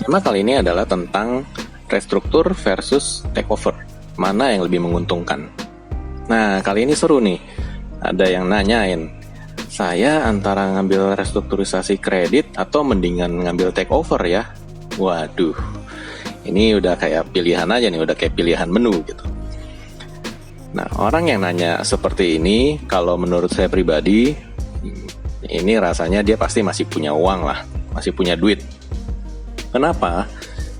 Tema kali ini adalah tentang restruktur versus takeover. Mana yang lebih menguntungkan? Nah, kali ini seru nih. Ada yang nanyain, saya antara ngambil restrukturisasi kredit atau mendingan ngambil takeover ya? Waduh, ini udah kayak pilihan aja nih, udah kayak pilihan menu gitu. Nah, orang yang nanya seperti ini, kalau menurut saya pribadi, ini rasanya dia pasti masih punya uang lah, masih punya duit. Kenapa?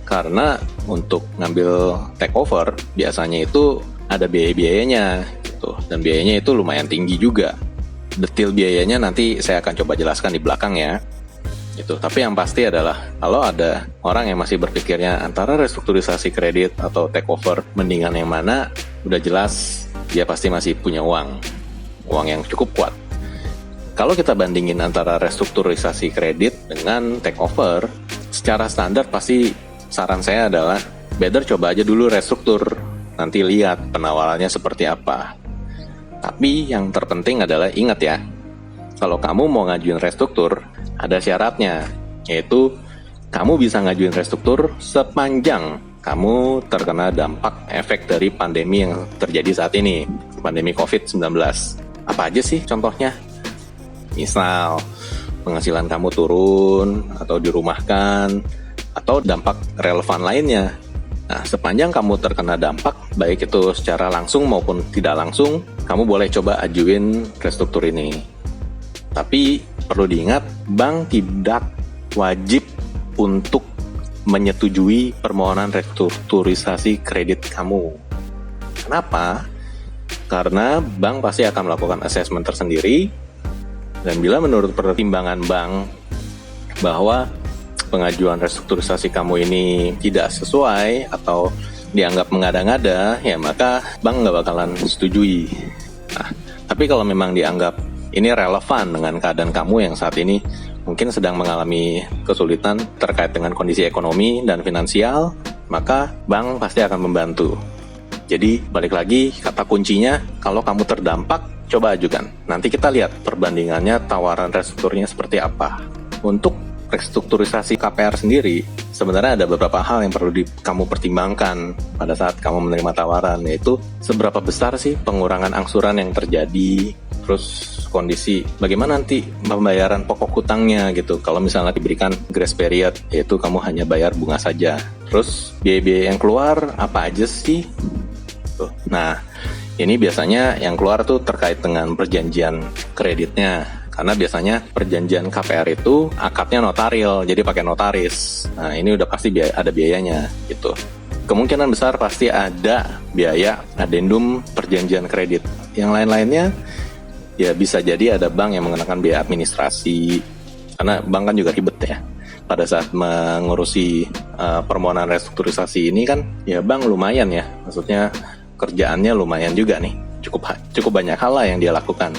Karena untuk ngambil takeover biasanya itu ada biaya-biayanya gitu, dan biayanya itu lumayan tinggi juga. Detail biayanya nanti saya akan coba jelaskan di belakang ya. Gitu. Tapi yang pasti adalah kalau ada orang yang masih berpikirnya antara restrukturisasi kredit atau takeover mendingan yang mana, udah jelas dia pasti masih punya uang yang cukup kuat. Kalau kita bandingin antara restrukturisasi kredit dengan takeover, secara standar pasti saran saya adalah better coba aja dulu restruktur, nanti lihat penawarannya seperti apa. Tapi yang terpenting adalah ingat ya, kalau kamu mau ngajuin restruktur, ada syaratnya, yaitu kamu bisa ngajuin restruktur sepanjang kamu terkena dampak efek dari pandemi yang terjadi saat ini, pandemi COVID-19. Apa aja sih contohnya? Misal, penghasilan kamu turun, atau dirumahkan, atau dampak relevan lainnya. Nah, sepanjang kamu terkena dampak, baik itu secara langsung maupun tidak langsung, kamu boleh coba ajuin restruktur ini. Tapi perlu diingat, bank tidak wajib untuk menyetujui permohonan restrukturisasi kredit kamu. Kenapa? Karena bank pasti akan melakukan assessment tersendiri, dan bila menurut pertimbangan bank bahwa pengajuan restrukturisasi kamu ini tidak sesuai atau dianggap mengada-ngada, ya maka bank nggak bakalan setujui. Nah, tapi kalau memang dianggap ini relevan dengan keadaan kamu yang saat ini mungkin sedang mengalami kesulitan terkait dengan kondisi ekonomi dan finansial, maka bank pasti akan membantu. Jadi balik lagi, kata kuncinya, kalau kamu terdampak, coba ajukan. Nanti kita lihat perbandingannya tawaran restrukturnya seperti apa. Untuk restrukturisasi KPR sendiri, sebenarnya ada beberapa hal yang perlu kamu pertimbangkan pada saat kamu menerima tawaran, yaitu seberapa besar sih pengurangan angsuran yang terjadi, terus kondisi bagaimana nanti pembayaran pokok hutangnya gitu. Kalau misalnya diberikan grace period, yaitu kamu hanya bayar bunga saja. Terus biaya-biaya yang keluar apa aja sih? Tuh. Nah, ini biasanya yang keluar tuh terkait dengan perjanjian kreditnya. Karena biasanya perjanjian KPR itu akadnya notaril, jadi pakai notaris. Nah, ini udah pasti ada biayanya gitu. Kemungkinan besar pasti ada biaya adendum perjanjian kredit. Yang lain-lainnya ya bisa jadi ada bank yang mengenakan biaya administrasi, karena bank kan juga ribet ya pada saat mengurusi permohonan restrukturisasi ini kan, ya bank lumayan ya, maksudnya kerjaannya lumayan juga nih, cukup banyak hal lah yang dia lakukan.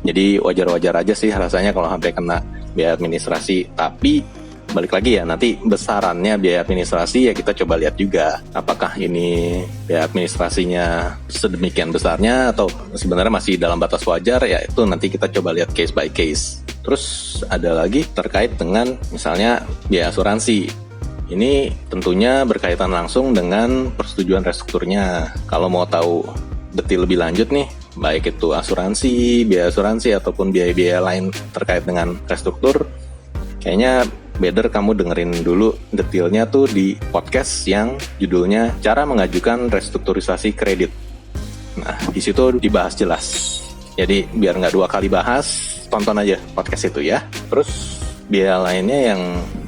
Jadi wajar-wajar aja sih rasanya kalau sampai kena biaya administrasi. Tapi balik lagi ya, nanti besarannya biaya administrasi ya kita coba lihat juga, apakah ini biaya administrasinya sedemikian besarnya atau sebenarnya masih dalam batas wajar, ya itu nanti kita coba lihat case by case. Terus ada lagi terkait dengan misalnya biaya asuransi. Ini tentunya berkaitan langsung dengan persetujuan restrukturnya. Kalau mau tahu detail lebih lanjut nih, baik itu asuransi, biaya asuransi ataupun biaya-biaya lain terkait dengan restruktur, kayaknya better kamu dengerin dulu detailnya tuh di podcast yang judulnya Cara Mengajukan Restrukturisasi Kredit. Nah, di situ dibahas jelas. Jadi biar nggak dua kali bahas, tonton aja podcast itu ya. Terus biaya lainnya yang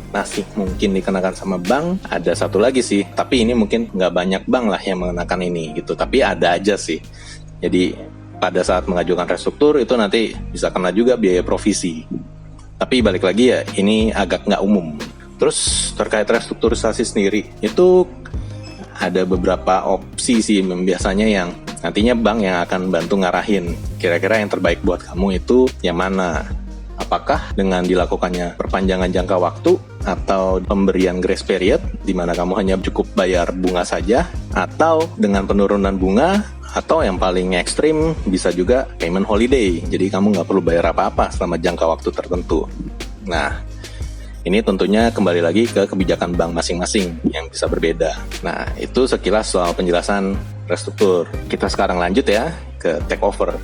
masih mungkin dikenakan sama bank, ada satu lagi sih, tapi ini mungkin nggak banyak bank lah yang mengenakan ini gitu, tapi ada aja sih. Jadi pada saat mengajukan restruktur itu nanti bisa kena juga biaya provisi. Tapi balik lagi ya, ini agak nggak umum. Terus terkait restrukturisasi sendiri, itu ada beberapa opsi sih biasanya yang nantinya bank yang akan bantu ngarahin kira-kira yang terbaik buat kamu itu yang mana. Apakah dengan dilakukannya perpanjangan jangka waktu atau pemberian grace period di mana kamu hanya cukup bayar bunga saja, atau dengan penurunan bunga, atau yang paling ekstrim bisa juga payment holiday, jadi kamu nggak perlu bayar apa-apa selama jangka waktu tertentu. Nah, Ini tentunya kembali lagi ke kebijakan bank masing-masing yang bisa berbeda. Nah, itu sekilas soal penjelasan restruktur. Kita sekarang lanjut ya ke takeover.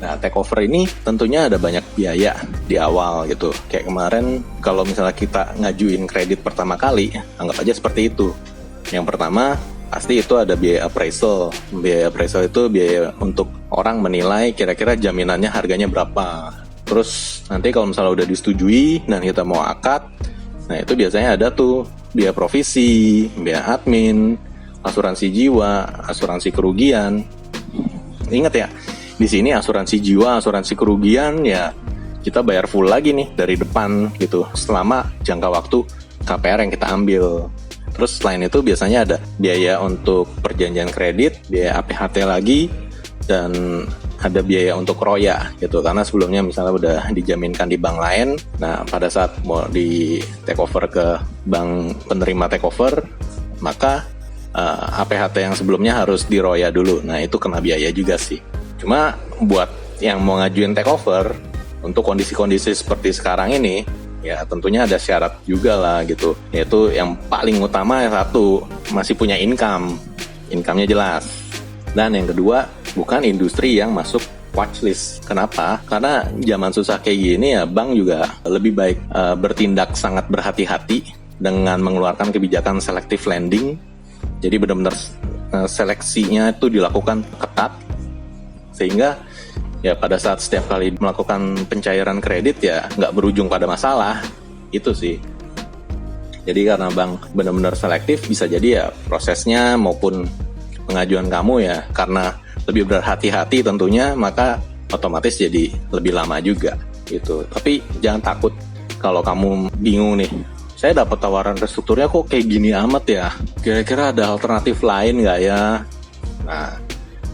Nah, takeover ini tentunya ada banyak biaya di awal gitu. Kayak kemarin kalau misalnya kita ngajuin kredit pertama kali, anggap aja seperti itu. Yang pertama, pasti itu ada biaya appraisal. Biaya appraisal itu biaya untuk orang menilai kira-kira jaminannya harganya berapa. Terus nanti kalau misalnya udah disetujui dan kita mau akad, nah itu biasanya ada tuh biaya provisi, biaya admin, asuransi jiwa, asuransi kerugian. Ingat ya, di sini asuransi jiwa, asuransi kerugian ya kita bayar full lagi nih dari depan gitu selama jangka waktu KPR yang kita ambil. Terus selain itu biasanya ada biaya untuk perjanjian kredit, biaya APHT lagi, dan ada biaya untuk roya gitu, karena sebelumnya misalnya udah dijaminkan di bank lain. Nah, pada saat mau di take over ke bank penerima take over, maka APHT yang sebelumnya harus diroya dulu. Nah, itu kena biaya juga sih. Cuma buat yang mau ngajuin take over untuk kondisi-kondisi seperti sekarang ini, ya tentunya ada syarat juga lah gitu. Yaitu yang paling utama yang satu, masih punya income-nya jelas. Dan yang kedua, bukan industri yang masuk watchlist. Kenapa? Karena zaman susah kayak gini ya, bank juga lebih baik bertindak sangat berhati-hati dengan mengeluarkan kebijakan selective lending. Jadi benar-benar seleksinya itu dilakukan ketat, sehingga ya pada saat setiap kali melakukan pencairan kredit ya nggak berujung pada masalah. Itu sih. Jadi karena bank benar-benar selektif, bisa jadi ya prosesnya maupun pengajuan kamu ya karena lebih berhati-hati tentunya, maka otomatis jadi lebih lama juga gitu. Tapi jangan takut kalau kamu bingung nih, saya dapat tawaran restrukturnya kok kayak gini amat ya, kira-kira ada alternatif lain nggak ya? Nah,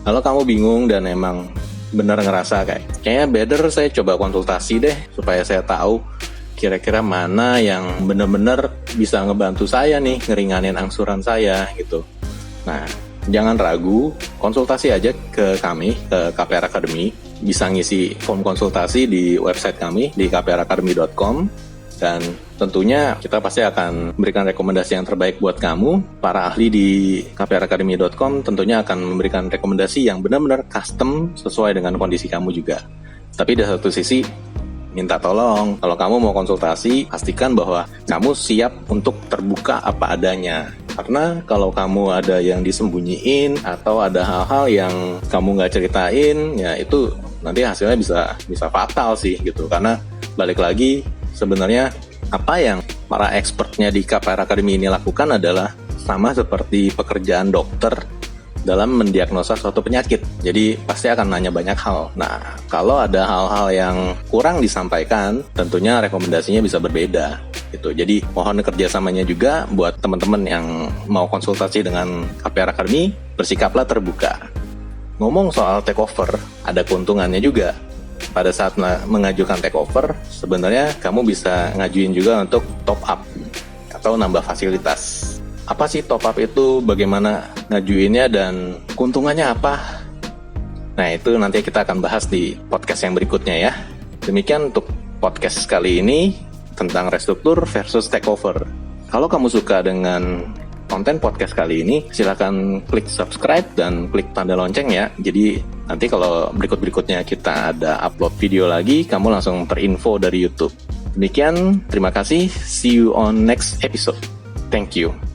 kalau kamu bingung dan emang bener ngerasa kayaknya better saya coba konsultasi deh supaya saya tahu kira-kira mana yang bener-bener bisa ngebantu saya nih, ngeringanin angsuran saya gitu. Nah, jangan ragu, konsultasi aja ke kami, ke KPR Academy. Bisa ngisi form konsultasi di website kami di kpracademy.com. Dan tentunya kita pasti akan memberikan rekomendasi yang terbaik buat kamu. Para ahli di kpracademy.com tentunya akan memberikan rekomendasi yang benar-benar custom sesuai dengan kondisi kamu juga. Tapi di satu sisi, minta tolong, kalau kamu mau konsultasi, pastikan bahwa kamu siap untuk terbuka apa adanya. Karena kalau kamu ada yang disembunyiin atau ada hal-hal yang kamu nggak ceritain, ya itu nanti hasilnya bisa fatal sih gitu. Karena balik lagi, sebenarnya apa yang para expertnya di KPR Academy ini lakukan adalah sama seperti pekerjaan dokter dalam mendiagnosa suatu penyakit. Jadi pasti akan nanya banyak hal. Nah, kalau ada hal-hal yang kurang disampaikan, tentunya rekomendasinya bisa berbeda gitu. Jadi mohon kerjasamanya juga buat teman-teman yang mau konsultasi dengan KPR Academy, bersikaplah terbuka. Ngomong soal takeover, ada keuntungannya juga. Pada saat mengajukan takeover, sebenarnya kamu bisa ngajuin juga untuk top up atau nambah fasilitas. Apa sih top up itu, bagaimana ngajuinnya, dan keuntungannya apa? Nah, itu nanti kita akan bahas di podcast yang berikutnya ya. Demikian untuk podcast kali ini tentang restruktur versus takeover. Kalau kamu suka dengan konten podcast kali ini, silakan klik subscribe dan klik tanda lonceng ya. Jadi nanti kalau berikut-berikutnya kita ada upload video lagi, kamu langsung terinfo dari YouTube. Demikian, terima kasih. See you on next episode. Thank you.